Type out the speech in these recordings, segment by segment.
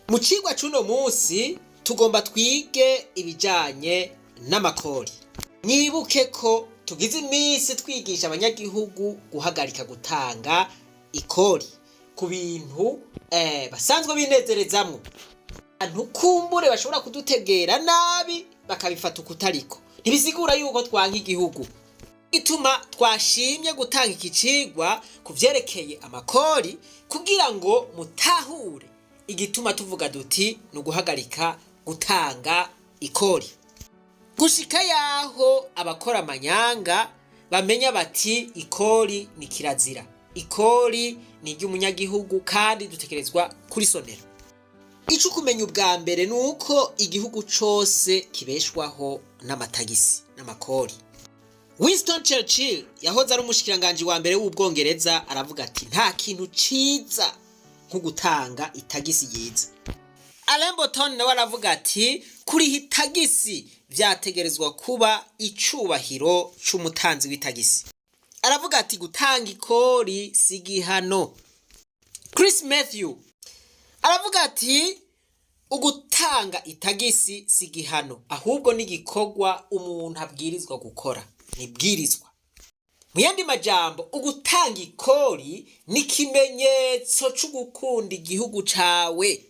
Mu cigwa c'uno munsi tugomba twige ibijanye n'amakori. Mwibuke ko tugize iminsi twigisha abanyagihugu guhagarika gutanga ikori ku bintu basanzwe binezerezamwo. Ntukumbure bashobora kudutegera nabi bakabifata ukutariko. Ntibisigura yuko twanka igihugu. Ituma twashimye gutanga iki cigwa kuvyerekeye amakori kugira ngo mutahure igituma tuvuga duti no guhagarika gutanga ikori. Gushika yaho abakora amanyanga bamenya bati ikori ni kirazira. Ikori ni iry'umunyagihugu kandi dutekerezwa kurisonera. Ico kumenya ubwa mbere nuko igihugu cose kibeshwaho n'amatagisi n'amakori. Winston Churchill yahoze ari umushikiranganje wa mbere w'Ubwongereza aravuga ati nta kintu ciza nko gutanga itagisi yiza. Alain Botton nawe aravuga ati kuriha itagisi vyategerezwa kuba icubahiro c'umutanzi w'itagisi. Aravuga ati gutanga ikori si gihano. Chris Matthew aravuga ati ugutanga itagisi si gihano ahubwo ni gikorwa umuntu abwirizwa gukora. Nibwirizwa. Mu yandi majambo ugutanga ikori ni kimenyetso cyo gukunda igihugu cawe.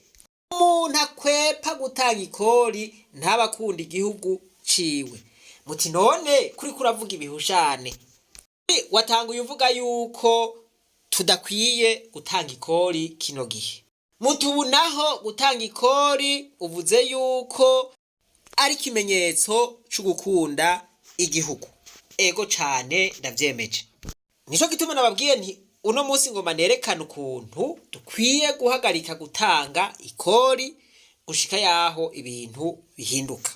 Umuntu akwepa gutanga ikori ntabakunda igihugu ciwe. Muti none kuri kuravuga ibihushane. Watanga uvuga yuko tudakwiye gutanga ikori kino gihe. Mutu naho gutanga ikori uvuze yuko ari kimenyetso cyo gukunda igihugu. Ego cane ndavyemeje. Nico gituma nababwiye nti uno munsi ngoma nerekana ukuntu dukwiye guhagarika gutanga ikori gushika yaho ibintu bihinduka.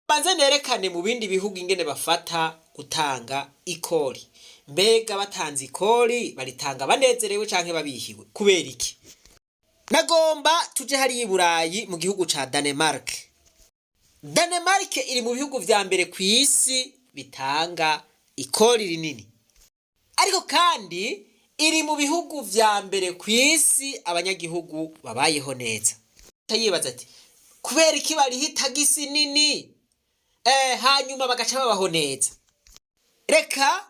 Banze nerekane mu bindi bihugu ingene bafata gutanga ikori. Mbega batanze ikori baritanga banezerewe canke babihiwe kubera iki? Nagomba tuje hari Iburayi mu gihugu ca Denmark. Denmark iri mu bihugu vya mbere kw'isi bitanga ikori rinini. Ariko kandi iri mu bihugu vya mbere kw'isi abanyagihugu babayeho neza. Tayibaza ati kubera iki bariha itagisi nini hanyuma bagaca babaho neza. Reka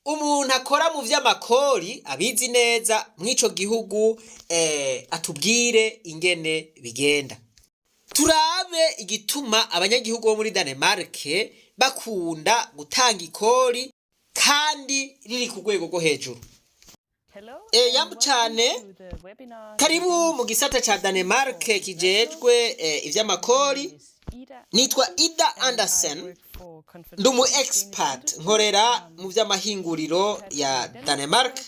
umuntu akora mu vy'amakori abizi neza mw'ico gihugu atubwire ingene bigenda. Turabe igituma abanyagihugu bo muri Denmark bakunda gutanga ikori kandi riri ku rwego rwo hejuru. Yambu cane karibu mu gisata ca Denmark kijejwe ivy'amakori. Nitwa Ida Andersen, ndumu expert nkorera mu vy'amahinguriro ya Denmark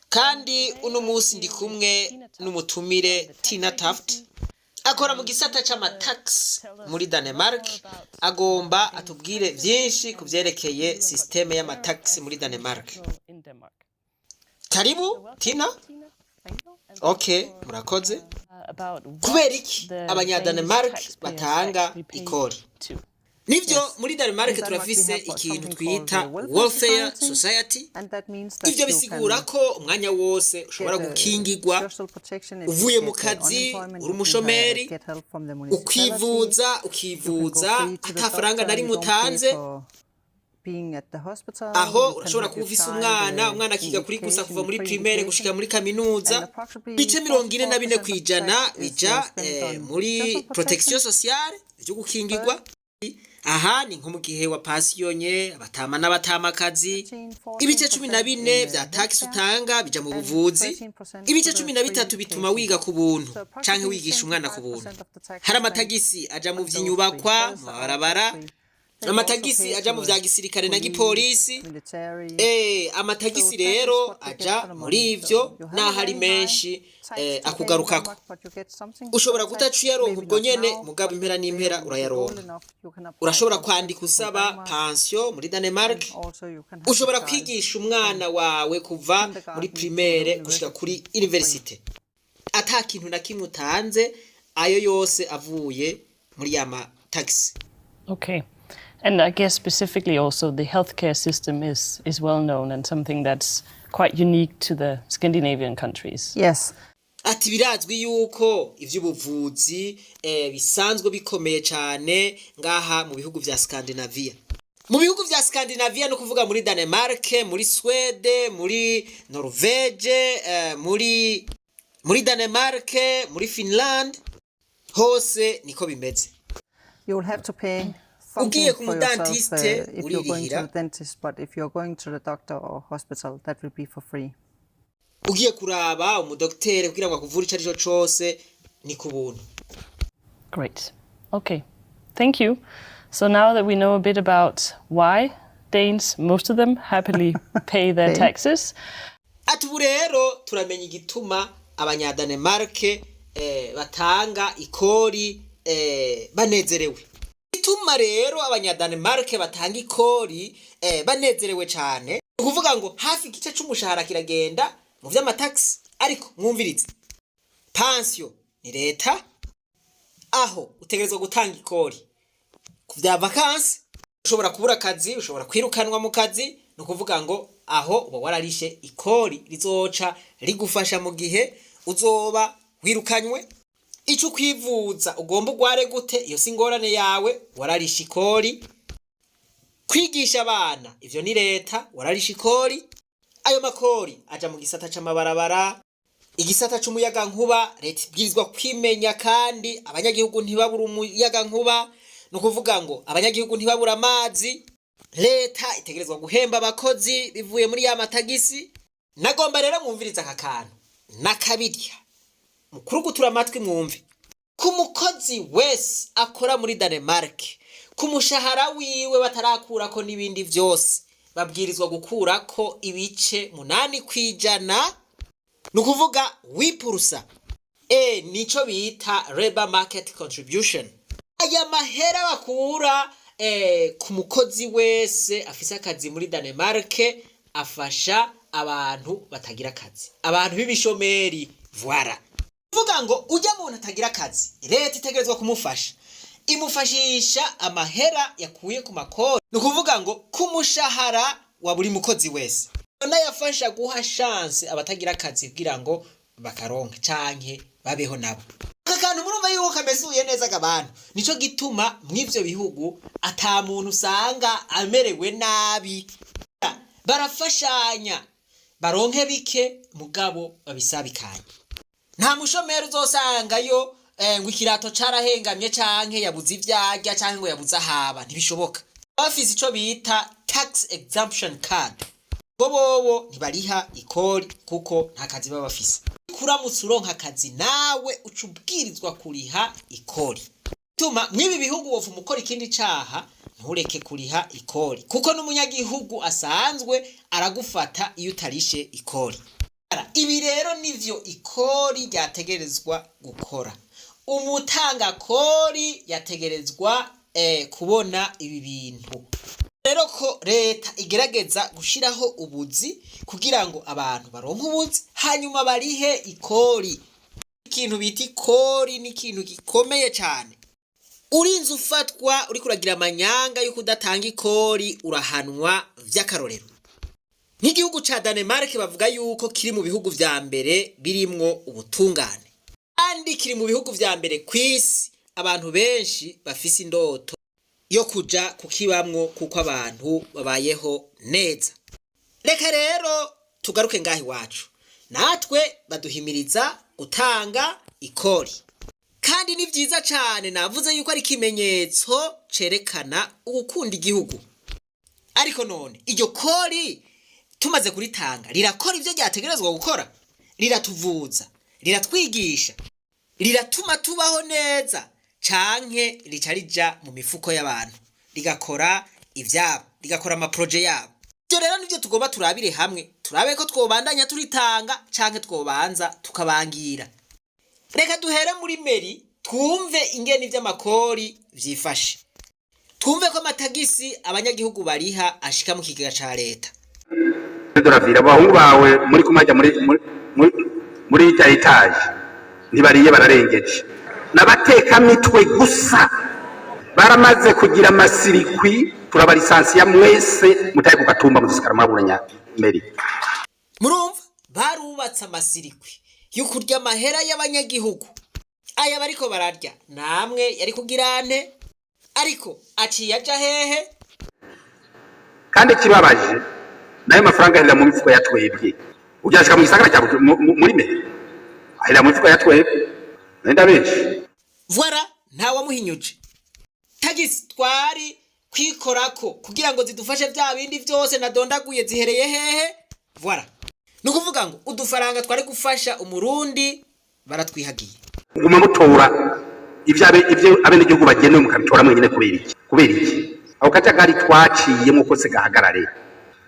kandi uno munsi ndi kumwe n'umutumire Tina Taft akora mu gisata c'amatax muri Denmark. Agomba atubwire vyinshi kuvyerekeye systeme y'amatax muri Denmark. Karibu Tina. Okay, murakoze. Kubera iki abanya-Denmark batanga ikori? Nivyo muri Denmark turafise ikintu twita welfare society. Ivyo bisigura ko umwanya wose ushobora gukingirwa uvuye mu kazi uri umushomeri ukivuza atafaranga nari mutanze. Aho urashobora kuba ufise umwana akiga kuri gusa kuva muri primaire gushika muri kaminuza. Bice 44 kwijana bija muri protection sociale byo gukingirwa. Aha ni nko mu gihe wa passionye abatama n'abatamakazi. Ibice 14 vya tax utanga bija mu buvuzi. Ibice 13 bituma wiga ku buntu canke wigisha umwana ku buntu. Hari amatagisi aja mu vy'inyubakwa mu barabara. Amatagisi aja mu vya gisirikare na gipolisi. Amatagisi rero aja muri ivyo n'ahari menshi akugarukako. Ushobora kutacuyaronka ubwo nyene mugabo impera n'impera urayaronka. Urashobora kwandika usaba pension muri Denmark. Ushobora kwigisha umwana wawe kuva muri primaire gushika kuri university ata kintu na kimwe utanze, ayo yose avuye muri ya tax. Okay. And I guess specifically also the healthcare system is well known and something that's quite unique to the Scandinavian countries. Yes. ati birazwi yuko ivy'ubuvuzi bisanzwe bikomeye cyane ngaha mu bihugu vya Scandinavia. Mu bihugu vya Scandinavia no kuvuga muri Denmark, muri Swede, muri Norvege, muri Denmark, muri Finland, hose niko bimeze. You will have to pay Ugiye something ku for yourself mudentiste if you're going to uririhira. the dentist, but if you're going to the doctor or hospital, that will be for free. Ugiye kuraba umudoktere kugira ngo akuvure icyo ari cyo cyose ni ku buntu. Great. Okay. Thank you. So now that we know a bit about why Danes, most of them, happily pay their taxes. Ati ubu rero turamenya igituma abanyadanemarke batanga ikori banezerewe. Igituma rero abanyadanemarke batanga ikori banezerewe cyane. Ukuvuga ngo hafi igice cy'umushahara kiragenda mu vy'amataxi, ariko mwumvirize. Pension ni leta, aho utegerezwa gutanga ikori. Ku vya vacances ushobora kubura akazi, ushobora kwirukanwa mu kazi, no kuvuga ngo aho uba wararishe ikori rizoca rigufasha mu gihe uzoba wirukanywe. Ico kwivuza ugomba ugware gute, iyo singorane yawe, wararishe ikori. Kwigisha abana ivyo ni leta, wararishe ikori. Ayo makori aja mu gisata c'amabarabara, igisata c'umuyaga nkuba, leta ibwirizwa kwimenya kandi abanyagihugu ntibabura umuyaga nkuba. No kuvuga ngo abanyagihugu ntibabura amazi, leta itegerezwa guhemba abakozi bivuye muri ya matagisi. Nagomba rero mwumviriza aka kantu nakabirya mukuru gutura amatwi mwumve. Ku mukozi wese akora muri Denmark, ku mushahara wiwe batarakurako n'ibindi vyose, babwirizwa gukurako ibice 8%, no kuvuga 8%. Nico bita labor market contribution. Aya mahera bakura ku mukozi wese afise akazi muri Denmark afasha abantu batagira akazi, abantu b'ibishomeri. Voilà. Vuga ngo ujya mu ntagira akazi, leta itegerezwa kumufasha, imufashisha amahera yakuye ku makori. No kuvuga ngo ku mushahara wa buri mukozi wese, none yafasha guha chance abatagira akazi kugira ngo bakaronka canke babeho nabo. Akantu murumva yuko kamesuye neza gabantu. Nico gituma mw'ivyo bihugu ata muntu usanga amerewe nabi. Barafashanya baronke bike mugabo babisabikanye. Nta mushomeri uzosanga yo ngo ikirato carahengamye canke yabuze ivyarya canke ngo yabuze ahaba, ntibishoboka. Bafise ico bita tax exemption card. Bobo ntibariha ikori kuko nta kazi baba bafise. Kuramutse uronka akazi nawe ucubwirizwa kuriha ikori. Tuma mwibi bihugu wofu mukora ikindi caha ntureke kuriha ikori, kuko n'umunyagihugu asanzwe aragufata iyo utarishe ikori. Ibi rero nivyo ikori ryategerezwa gukora. Umutanga kori yategerezwa kubona ibi bintu. Rero ko leta igerageza gushiraho ubuzi kugira ngo abantu baronke ubuzi hanyuma barihe ikori. Ikintu bita ikori ni ikintu gikomeye cyane. Urinze ufatwa uri kuragira amanyanga yo kudatanga ikori urahanwa vy'akarorero. Nk'igihugu ca Denmark bavuga yuko kiri mu bihugu vya mbere birimwo ubutungane, kandi kiri mu bihugu vya mbere kwisi abantu benshi bafise indoto yo kuja kukibamwo kuko abantu babayeho neza. Reka rero tugaruke ngahi wacu, natwe baduhimiriza gutanga ikori, kandi ni vyiza cyane. Navuze yuko ari kimenyetso cerekana ugukunda igihugu. Ariko none iryo kori tumaze kuritanga rirakora ivyo ryategerezwa gukora? Riratuvuza, riratwigisha, riratuma tubaho neza, canke rica rija mu mifuko y'abantu rigakora ivyabo, rigakora amaproje yabo? Ibyo rero nivyo tugomba turabire hamwe, turabe ko twobandanya turitanga canke twobanza tukabangira. Reka duhere muri meri twumve ingene ivy'amakori vyifashe. Twumve ko amatagisi abanyagihugu bariha ashika mu kigega ca leta. Doravira abahungu bawe muri kumajya muri itaje ntibariye bararengeje, n'abateka mitwe gusa baramaze kugira amasirikwi. Turaba lisansi ya mwese mutaye kugatumba muzisikara mwaburanya meri. Murumva barubatse amasirikwi y'ukurya amahera y'abanyagihugu. Aya bariko bararya namwe yari kugira ante, ariko aciye aja hehe? kandi kibabaje nayo mafaranga ahera mu mifuko ya twebwe ujyashika mu gisagara cya muri me ahera mu mifuko ya twebwe nenda benshi. Voilà, ntawe muhinyuje. Tagisi twari kwikorako kugira ngo zidufashe bya bindi byose nadondaguye zihereye hehe? Voilà. Nukuvuga ngo udufaranga twari gufasha umurundi baratwihagiye. Guma mutora ibyo abene igihugu bagenewe mukabitora mwenyine kubera iki aho kajagari twaciye muko se gahagarare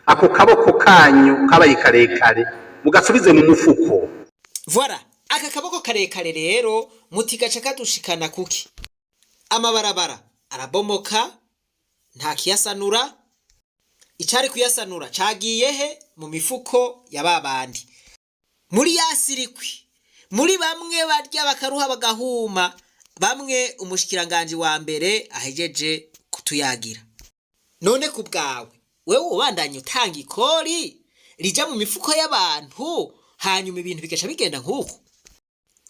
ako kaboko kanyu kabaye karekare mugasubize mu mufuko. Voilà, aka kaboko karekare rero mutigaca kadushikana kuki? Amabarabara arabomoka, nta kiyasanura. Icari kuyasanura cagiye he? Mu mifuko ya babandi. Muri yasirikwi, muri bamwe barya bakaruha bagahuma, bamwe umushikiranganje wa mbere ahejeje kutuyagira. None ku bwawe wewe ubandanye utanga ikori rija mu mifuko y'abantu, hanyuma ibintu bigaca bigenda nk'uko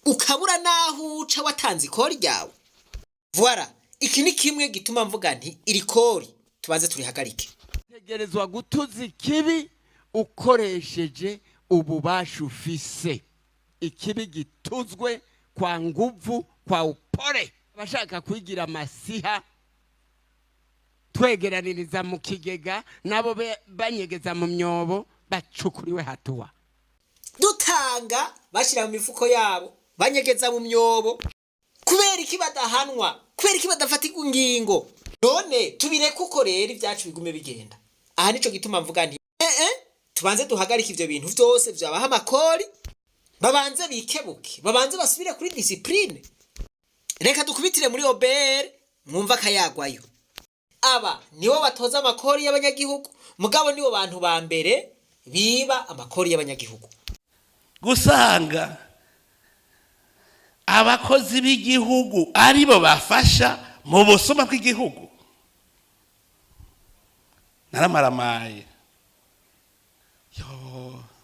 ukabura naho uca watanze ikori ryawe. Voilà, iki ni kimwe gituma mvuga nti iri kori tubanze turihagarike. Tegerezwa gutuza ikibi ukoresheje ububasha ufise. Ikibi gituzwe kwa nguvu, kwa upore. Abashaka kwigira amasiha twegeraniriza mu kigega nabo banyegeza mu myobo bacukuriwe hatuwa. Dutanga bashira mu mifuko yabo banyegeza mu myobo. Kubera iki badahanwa? Kubera iki badafatirwa ingingo? None tubireke uko rero ibyacu bigume bigenda. Aha nico gituma mvuga nti tubanze duhagarika ivyo bintu vyose vyabaha amakori, babanze bikebuke, babanze basubire kuri discipline. Reka dukubitire muri OBR mwumva kayagwayo. Aba nibo batoza amakori y'abanyagihugu, mugabo nibo bantu ba mbere biba amakori y'abanyagihugu. Gusanga abakozi b'igihugu aribo bafasha mu busuma bw'igihugu naramaramaye.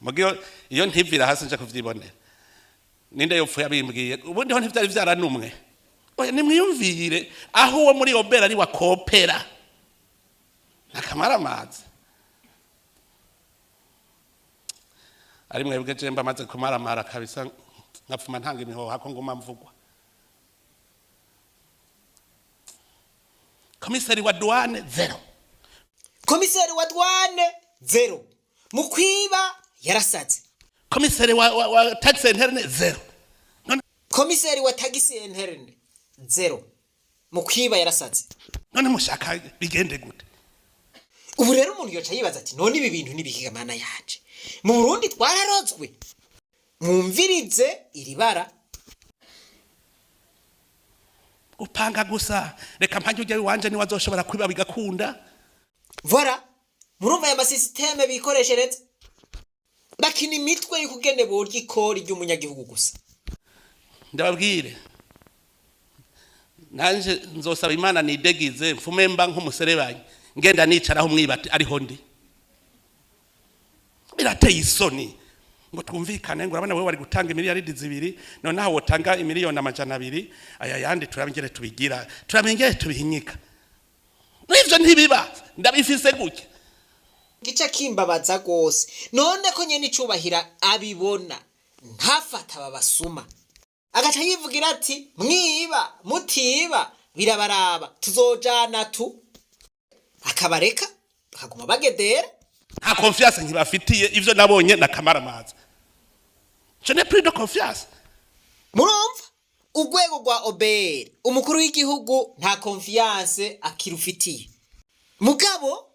Mugiyo iyo ntivira hasi nje kuvyibonera ninde yopfuye abimbwiye ubundi ho ntivyari vyaranumwe. Oya nimwiyumvire aho uwo muri Obera ari wakopera akamara amazi ari mwebwe je mbamaze kumaramara kabisa nkapfuma ntanga imihoho hako ngoma mvugwa. Komisari wa douane 0. Komisari wa douane 0. Mukwiba yarasaze. Komisari wa taxi interne 0. Komisari wa taxi interne 0. Mukwiba yarasaze. None mushaka bigende gute? Ubu rero umuntu yoca yibaza ati none ibi bintu nibikiga mana yanje. Mu Burundi twararozwe. Mwumvirize iribara. Upanga gusa reka mpanje ujye wanje ni wazoshobora kwiba bigakunda. Voilà, murumva ya masysteme bikoreshereza. Bakini mitwe y'ukugene borya ikori ry'umunyagihugu gusa. Ndababwire nanje nzosaba Imana nidegize mfume mba nk'umuserebanye ngenda nicaraho mwibati ariho ndi. Birateye isoni ngo twumvikane ngo urabona wewe wari gutanga miliyaridi 2 none aho wotanga imiliyoni 200 aya yandi turabingere tubigira turabingere tubihinyika. Nivyo ntibiba ndabifise gutya. Gica kimbabaza gose none ko nyene icubahira abibona ntafata babasuma agaca yivugira ati mwiba mutiba birabaraba tuzojana tu akabareka bakaguma bagedera. Nta confiance nkibafitiye ivyo nabonye na kamaramaza. Je n'ai plus de confiance. Murumva urwego rwa OBR umukuru w'igihugu nta confiance akirufitiye. Mugabo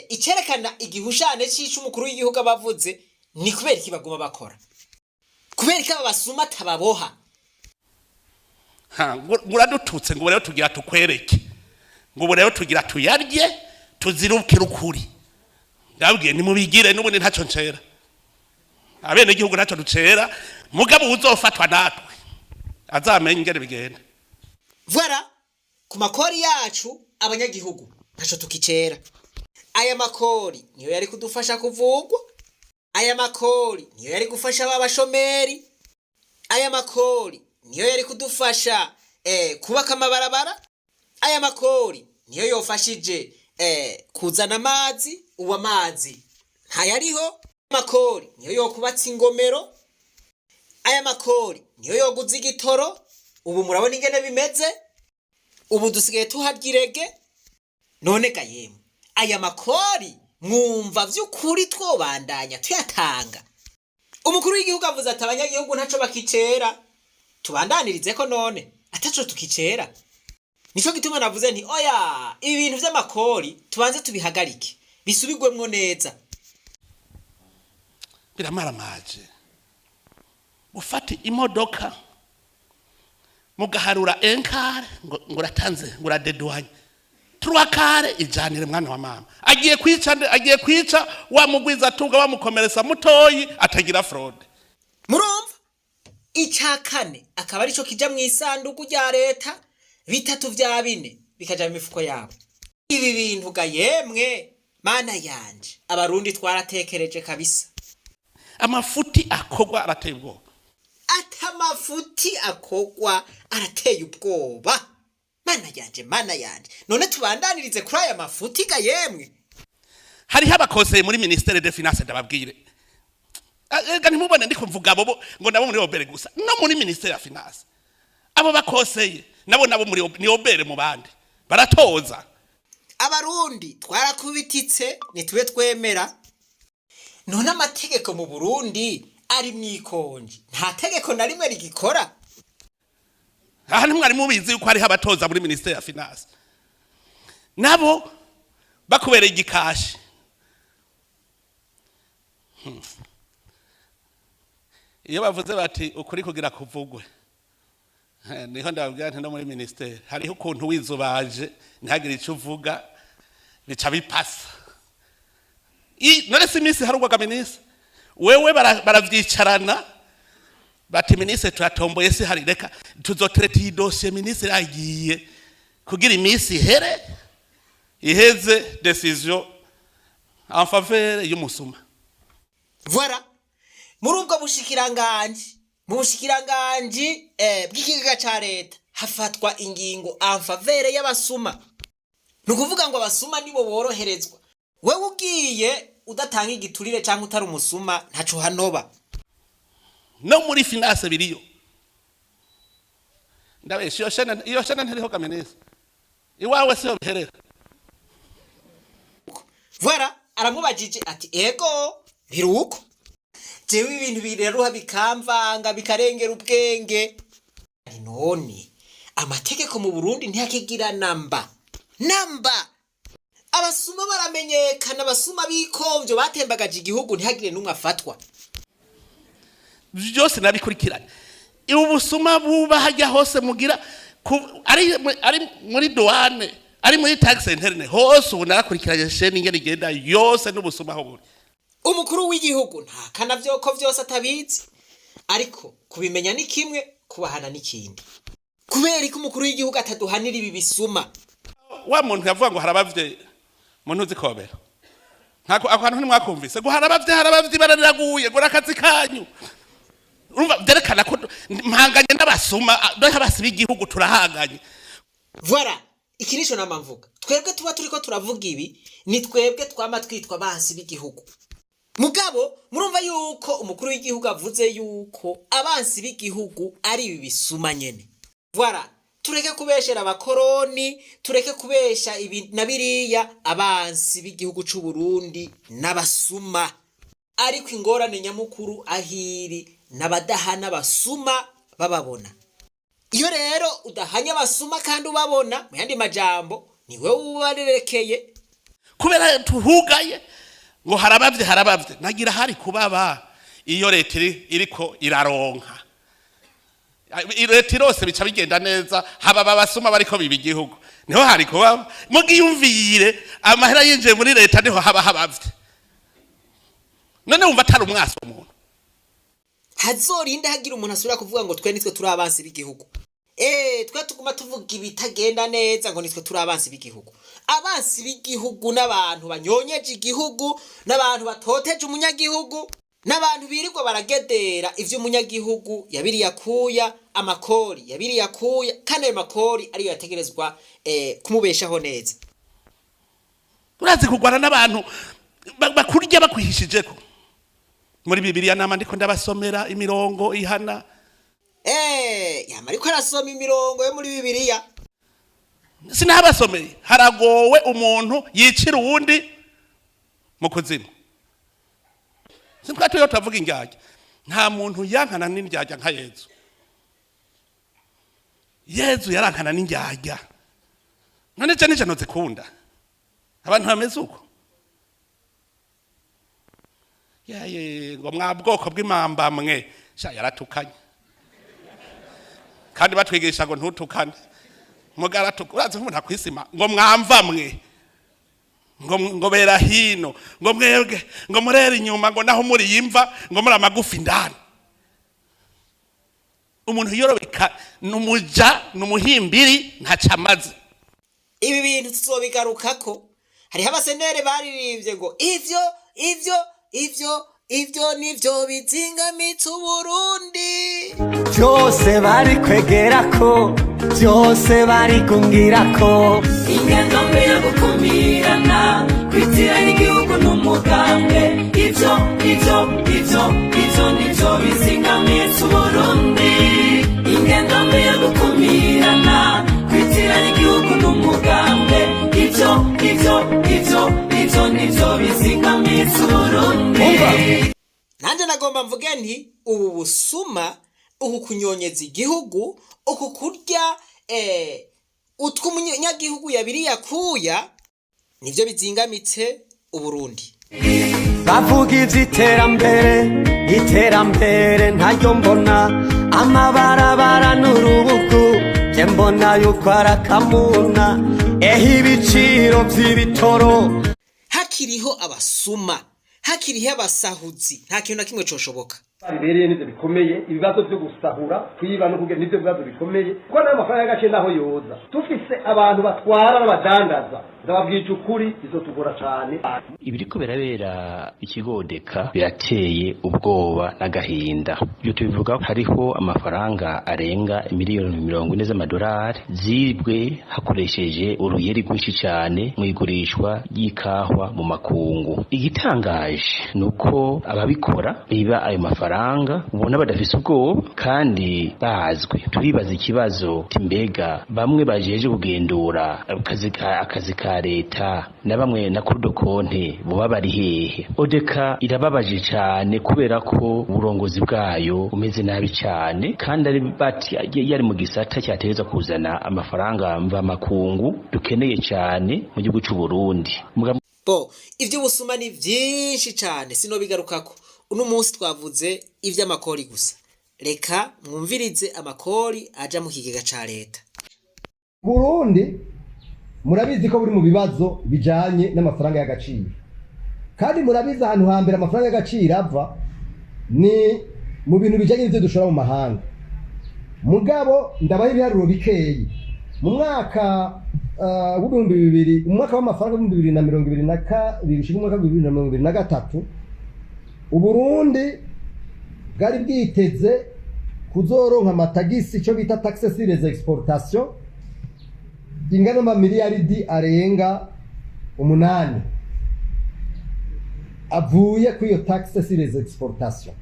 icerekana igihushane cicu umukuru w'igihugu abavuze ni kubera iki baguma bakora. Kubera iki abasuma tababoha. Muradututse ngo rero tugira tukwereke. Ngo rero tugira tuyarye tuzirukira ukuri. Ndabwiye ni mubigire n'ubundi ntaco ncera. Abene igihugu ntaco ducera mugabo uzofatwa natwe. Azamenye ingere bigenda. Voilà, ku makori yacu abanyagihugu ntaco tukicera. Aya makori niyo yari kudufasha kuvugwa. Aya makori niyo yari gufasha abashomeri. aya makori niyo yari kudufasha kubaka amabarabara, aya makori niyo yofashije kuzana amazi, ubu amazi ntayariho, makori niyo yokubatsa ingomero, aya makori niyo yoguza igitoro, ubu murabona ingene bimeze, ubu dusigaye tuharyirege. None ga yemwe aya makori mwumva vy'ukuri twobandanya tuyatanga? Umukuru w'igihugu avuze ati abanyagihugu ntaco bakicera, tubandanirize ko none ataco tukicera. Nico gituma navuze nti oya, ibintu vy'amakori tubanze tubihagarike bisubigwemwo neza. Biramaramaje ufata imodoka mugaharura enkare ngo uratanze ngo uradedwanye turwakare ijanire mwana wa mama agiye kwica wa mugwiza atunga wamukomeretsa mutoyi atagira fraude. Murumva icakane akaba arico kija mu isanduku rya leta, bitatu vya bine bikaja mu mifuko yabo. Ibi bintu ga yemwe mana yanje abarundi twaratekereje kabisa. Amafuti akogwa arateye ubwoba, atamafuti akogwa arateye ubwoba. Mana yanje none tubandanirize kuri aya mafuti ga yemwe. hariho abakoseye muri ministere de finance ndababwire, ega ntimubone ndiko mvuga abo ngo nabo muri obere gusa, no muri ministere ya finance abo bakoseye nabo muri ni obere mu bandi baratoza. Abarundi twarakubititse nitube twemera. None amategeko mu Burundi ari mwikonje, nta tegeko na rimwe rigikora. Aha ntimwari mubizi yuko hariho abatoza muri ministere ya finance nabo bakubereye igikashi. Iyo bavuze bati ukuri kugira kuvugwe, niho ndababwira nti no muri ministere hariho ukuntu wizubaje ntihagire icyo uvuga bica bipasa. None si iminsi harugwaga ministre wewe baravyicarana bati ministre turatomboye si hari reka tuzotereta iyi dossier ministre agiye kugira iminsi iheze decision en faveur y'umusuma. Voilà. Muri ubwo bushikiranganje bw'ikigega ca leta hafatwa ingingo en faveur y'abasuma. Nukuvuga ngo abasuma nibo boroherezwa. Wewe ugiye udatanga igiturire cyangwa utari umusuma ntaco hanoba. No muri finance biriyo. Ndabesha iyo shana ntiriho kameneza. Iwawe siyo biherera. Voilà, aramubajije ati ego biruko. Jewe ibintu bireruha bikamvanga bikarengera ubwenge. None amategeko mu Burundi ntiyakigira namba. Abasuma baramenyekana, abasuma bikomvyo batembagaje igihugu ntihagire numwe afatwa. Byose nabikurikiranye. Ubusuma buba hajya hose mugira ari muri douane, ari muri tax interne hose ubunarakurikiranye shene ingene igenda yose n'ubusuma ho buri. Umukuru w'igihugu nta kanavyoko vyose atabizi, ariko kubimenya ni kimwe, kubahana n'ikindi. Kubera ko umukuru w'igihugu ataduhanira ibi bisuma. Wa muntu yavuga ngo harabavye muntu uzikobera. Ntako akantu ntimwakumvise ngo harabavye barariraguye ngo rakazi kanyu. Urumva derekana ko mpanganye n'abasuma dohe abasiba igihugu turahanganye. Voilà, ikinisho namamvuga. Twebwe tuba turiko turavuga ibi ni twebwe twama twitwa abansi b'igihugu. Mugabo murumva yuko umukuru w'igihugu avuze yuko abansi b'igihugu ari ibi bisuma nyene. Voilà, tureke kubeshera abakoroni, tureke kubesha ibi nabiriya, abansi b'igihugu c'u Burundi n'abasuma. Ariko ingorane nyamukuru ahiri nabadahana abasuma bababona. Iyo rero udahanya abasuma kandi ubabona, mu yandi majambo niwe ubarerekeye. Kubera tuhugaye ngo harabavye nagira hari kubaba iyo leta iriko iraronka. Leta irose bica bigenda neza, haba abasuma bariko biba igihugu niho hari kubaba. Mugiyumvire amahera yinjiye muri leta niho haba habavye. None umva atari umwaso umuntu hazorinda hagira umuntu asubira kuvuga ngo twe nitwe turi abansi b'igihugu. Twe tuguma tuvuga ibitagenda neza ngo nitwe turi abansi b'igihugu. Abansi b'igihugu n'abantu banyonyeje igihugu, n'abantu batoteje umunyagihugu. n'abantu birirwa baragedera ivyo umunyagihugu yabiri yakuya amakori yabiri yakuya kandi ayo makori ariyo yategerezwa kumubeshaho neza. urazi kugwana n'abantu bakurya bakwihishijeko muri Bibiliya nama ndiko ndabasomera imirongo ihana yama ariko arasoma imirongo yo muri Bibiliya sinahabasomeye haragowe umuntu yicira uwundi mu kuzimu Simpatu yo tavuga indyarya nta muntu yankana n'indyarya nka Yezu. Yezu yarankana n'indyarya none je nije nozikunda abantu bameze uko yaye ngo mwabwoko bw'imamba mwe sha yaratukanye kandi batwigisha ngo ntutukane mugara tukuraze umuntu akwisima ngo mwamva mwe ngo bera hino ngo mwebwe ngo murera inyuma ngo naho muri yimva ngo muri amagufi ndani umuntu yorobeka numuja numuhimbiri ntacamaze. Ibi bintu tuzobigarukako hari abasenere baririmbye ngo ivyo nivyo bizingamitse Uburundi byose bari kwegerako byose bari kungirako ingendo mbi yo gukumirana kwitiranya igihugu n'umugambi ivyo nivyo bizingamitse Uburundi ingendo mbi yo gukumirana kwitiranya igihugu n'umugambi ivyo nivyo bizingamitse Uburundi. Nanje nagomba mvuge nti ubu busuma uku kunyonyeza igihugu uku kurya utw'umunyagihugu yabiri yakuya nivyo bizingamitse Uburundi. bavuga ivy'iterambere ntaryo mbona amabarabara n'urubugu je mbona yuko arakamuna ibiciro vy'ibitoro hakiriho abasuma hakiriho abasahuzi nta kintu na kimwe coshoboka. bibereye nivyo bikomeye ibibazo byo gusahura kwiba no kugira nivyo bibazo bikomeye kuko nayo mafaranga y'agace naho yoza tufise abantu batwara n'abadandaza ndababwije ukuri izotugora cyane. Ibiriko birabera ikigodeka birateye ubwoba n'agahinda. Byo tubivuga hariho amafaranga arenga miliyoni 40 z'amadolari zibwe hakoresheje uruyeri rwinshi cyane mu igurishwa y'ikahwa mu makungu. Igitangaje nuko ababikora biba ayo mafaranga ubona badafise ubwoba kandi bazwi. Turibaza ikibazo timbega bamwe bajeje kugendura akazi ka leta na bamwe na kurudo konte boba bari hehe. Odeka irababaje cyane kubera ko uburongozi bwayo umeze nabi cyane kandi ari bati yari mu gisata cyategeza kuzana amafaranga mva makungu dukeneye cyane mu gihugu cy'u Burundi. Ivyo busuma ni vyinshi cyane sino bigarukako. Uno munsi twavuze ivy'amakori gusa. Reka mwumvirize amakori aja mu kigega ca leta. Burundi murabizi ko buri mu bibazo bijanye n'amafaranga y'agaciro kandi murabizi ahantu hambere amafaranga y'agaciro ava ni mu bintu bijanye n'ivyo dushora mu mahanga. Mugabo ndabaye ibiharuro bikeyi mu mwaka w'ibihumbi bibiri umwaka w'amafaranga w'ibihumbi 2022 ushika umwaka w'ibihumbi 2023 Uburundi bwari bwiteze kuzoronka amatagisi cyo bita taxe sur les exportations ingana miliyaridi arenga 8 avuye kuri iyo taxe sur les exportations.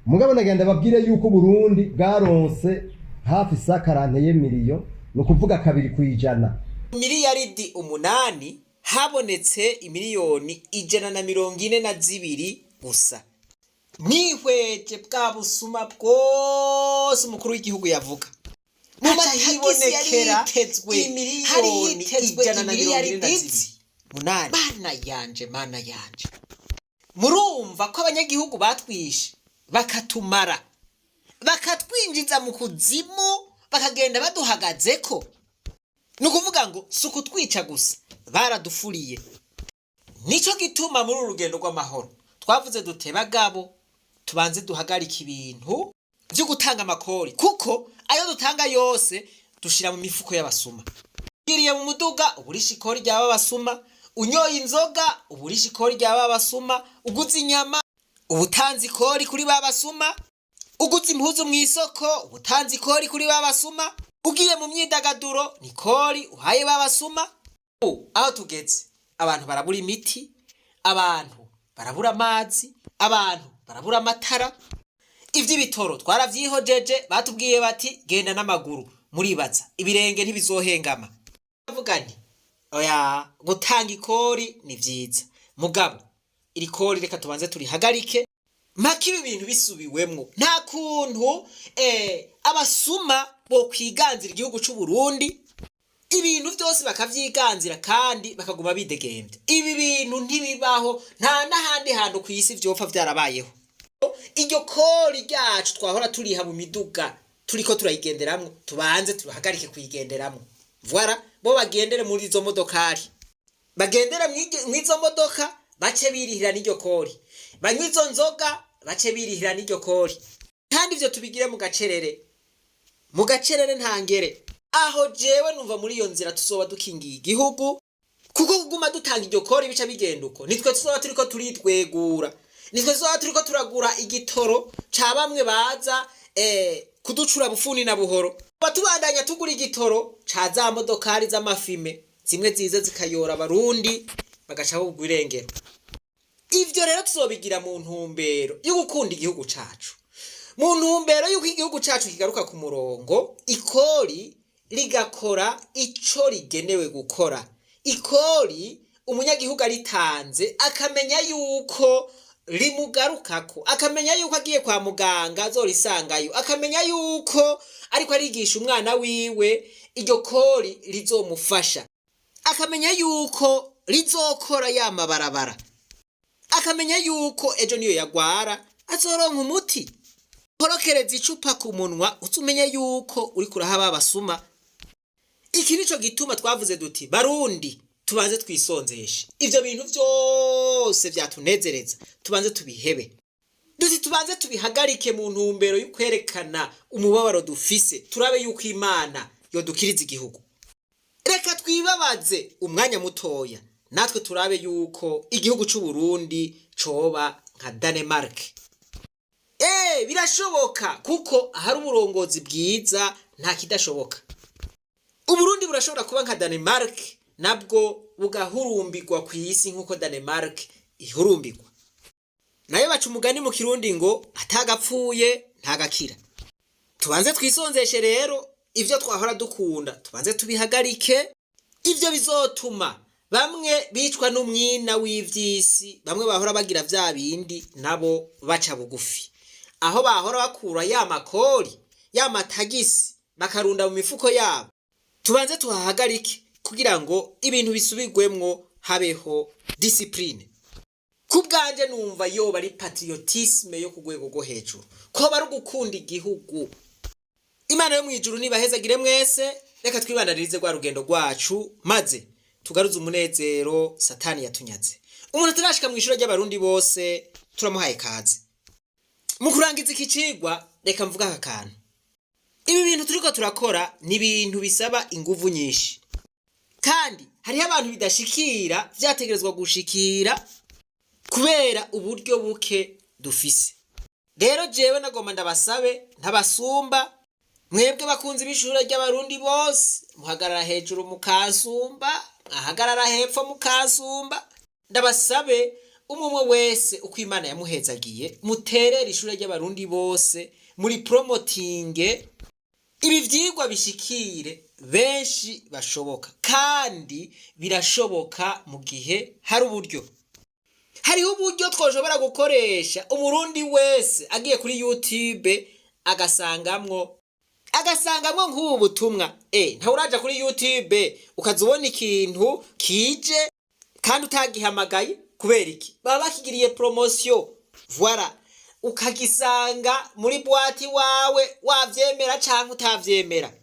Mugabo nagenda babwire yuko Burundi bwaronse hafi sakaranteye miliyo no kuvuga 2%. Miliyaridi 8 habonetse imiliyoni 142 gusa. Nihweje bwa busuma bwose umukuru w'igihugu yavuga. Muma hibonekera imiliyoni 142 mana yanje. Murumva ko abanyagihugu batwishe bakatumara bakatwinjiza mu kuzimu bakagenda baduhagazeko. Nukuvuga ngo suku twica gusa baradufuriye. Nico gituma muri urugendo rw'amahoro twavuze duteba gabo tubanze duhagarika ibintu byo gutanga amakori kuko ayo dutanga yose dushira mu mifuko y'abasuma. Giriye mu muduga uburisha ikori ry'aba basuma unyoye inzoga uburisha ikori rya babasuma, uguze inyama ubutanzi ikori kuri babasuma, uguze impuzu mu isoko ubutanzi ikori kuri babasuma, ugiye mu myidagaduro ni ikori uhaye babasuma. Aho tugeze abantu barabura imiti, abantu barabura amazi, abantu barabura amatara. Ivy'ibitoro twaravyihojeje, batubwiye bati genda n'amaguru, muribaza ibirenge ntibizohengama. Bavuga nti oya, gutanga ikori ni vyiza, mugabo iri kori reka tubanze turihagarike mpaka ibi bintu bisubiwemwo. Nta kuntu abasuma bo kwiganzira igihugu c'u Burundi, ibintu vyose bakavyiganzira kandi bakaguma bidegembye. Ibi bintu ntibibaho, nta n'ahandi hantu kw'isi vyopfa vyarabayeho. Iryo kori ryacu twahora turiha mu miduga turiko turayigenderamwo, tubanze turahagarike kuyigenderamwo. Voilà, bo bagendere muri izo modokari, bagendera mw'izo modoka bace birihira n'iryo kori, banywa izo nzoga bace birihira n'iryo kori. Kandi ivyo tubigire mu gacerere ntangere. Aho jewe numva muri iyo nzira tuzoba dukingiye igihugu, kuko kuguma dutanga iryo kori bica bigenda uko nitwe tuzoba turiko turitwegura, nitwe tuzoba turiko turagura igitoro ca bamwe baza kuducura bufuni na buhoro. Batubandanya tugura igitoro ca za modokari z'amafime zimwe zize zikayora abarundi bagaca bugwa irengero. Ivyo rero tuzobigira mu ntumbero yo gukunda igihugu cacu, mu ntumbero yuko igihugu cacu kigaruka ku murongo, ikori rigakora ico rigenewe gukora. Ikori umunyagihugu aritanze akamenya yuko rimugarukako, akamenya yuko agiye kwa muganga azorisangayo, akamenya yuko ariko arigisha umwana wiwe iryo kori rizomufasha, akamenya yuko rizokora yamabarabara, akamenya yuko ejo niyo yagwara azoronka umuti. Korokereza icupa ku munwa utumenye yuko uri kuraha babasuma. Iki nico gituma twavuze duti Barundi tubanze twisonzeshe, ivyo bintu vyose vyatunezereza tubanze tubihebe, duti tubanze tubihagarike mu ntumbero y'ukwerekana umubabaro dufise, turabe yuko Imana yodukiriza igihugu. Reka twibabaze umwanya mutoya, natwe turabe yuko igihugu c'u Burundi coba nka Denmark. Birashoboka kuko hari uburongozi bwiza, nta kidashoboka. Uburundi burashobora kuba nka Denmark, nabwo bugahurumbirwa kw'isi nkuko Denmark ihurumbirwa. Nayo baca umugani mu Kirundi ngo atagapfuye ntagakira. Tubanze twisonzeshe rero, ivyo twahora dukunda tubanze tubihagarike. Ivyo bizotuma bamwe bicwa n'umwina w'ivyisi, bamwe bahora bagira vya bindi nabo baca bugufi. Aho bahora bakura ya makori, ya matagisi bakarunda mu mifuko yabo, tubanze tuhahagarike kugira ngo ibintu bisubirwemwo, habeho discipline. Kubwanje numva yoba ari patriotisme yo kugwego go hejuru, ko bari gukunda igihugu. Imana yo mwijuru nibahezagire mwese. Reka twibandaririze gwa rugendo rwacu, maze tugaruze umunezero Satani yatunyaze. Umuntu turashika mu ishuro ry'abarundi bose turamuhaye kaze. Mu kurangiza iki cigwa reka mvuga aka kantu. Ibi bintu turiko turakora ni ibintu bisaba inguvu nyinshi, kandi hariho abantu bidashikira vyategerezwa gushikira kubera uburyo buke dufise. Rero jewe nagomba ndabasabe ntabasumba, mwebwe bakunze ibishure ry'abarundi bose, muhagarara hejuru mukansumba, ahagarara hepfo mukansumba. Ndabasabe umwe wese uko Imana yamuhezagiye, muterera ishure ry'abarundi bose, muri promotinge ibi vyigwa bishikire benshi bashoboka, kandi birashoboka mu gihe hari uburyo. Hariho uburyo twoshobora gukoresha, umurundi wese agiye kuri YouTube agasangamwo nk'ubu butumwa. Ntawuraja kuri YouTube ukazubona ikintu kije kandi utagihamagaye, kubera iki? Baba bakigiriye promotion. Voilà, ukagisanga muri bwati wawe, wavyemera canke utavyemera.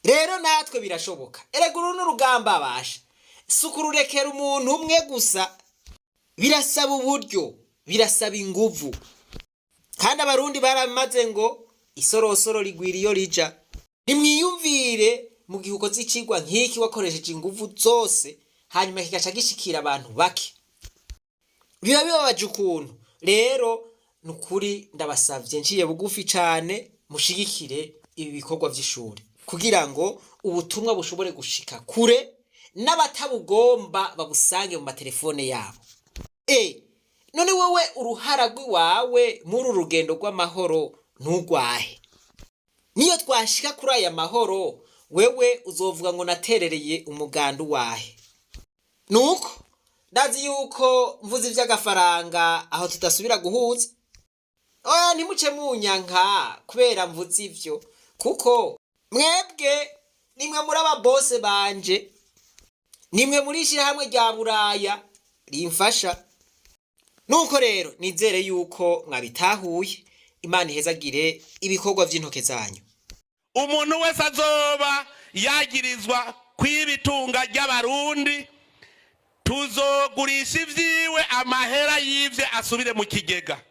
Rero natwe birashoboka. Erega uru n'urugamba basha, sukururekera umuntu umwe gusa, birasaba uburyo, birasaba inguvu. Kandi abarundi baramaze ngo isorosoro rigwira iyo rija. Nimwiyumvire mu gihe ukoze icigwa nk'iki wakoresheje inguvu zose, hanyuma kigaca gishikira abantu bake, biba bibabaje ukuntu. Rero nukuri ndabasavye nciye bugufi cane mushigikire ibi bikorwa vy'ishuri kugira ngo ubutumwa bushobore gushika kure n'abatabugomba babusange mu matelefone yabo. None wewe uruhara rw'iwawe muri urugendo rw'amahoro ntugwahe? Niyo twashika kuri aya mahoro wewe uzovuga ngo naterereye umuganda wahe? Nuko ndazi yuko mvuze ivy'agafaranga aho tudasubira guhuza. Ntimuce munyanka kubera mvuze ivyo, kuko mwebwe nimwe muri ababose banje, nimwe muri ishirahamwe rya Buraya rimfasha. Nuko rero nizere yuko mwabitahuye. Imana ihezagire ibikorwa vy'intoke zanyu. Umuntu wese azoba yagirizwa kwibitunga ry'abarundi, tuzogurisha ivyiwe amahera yivye asubire mu kigega.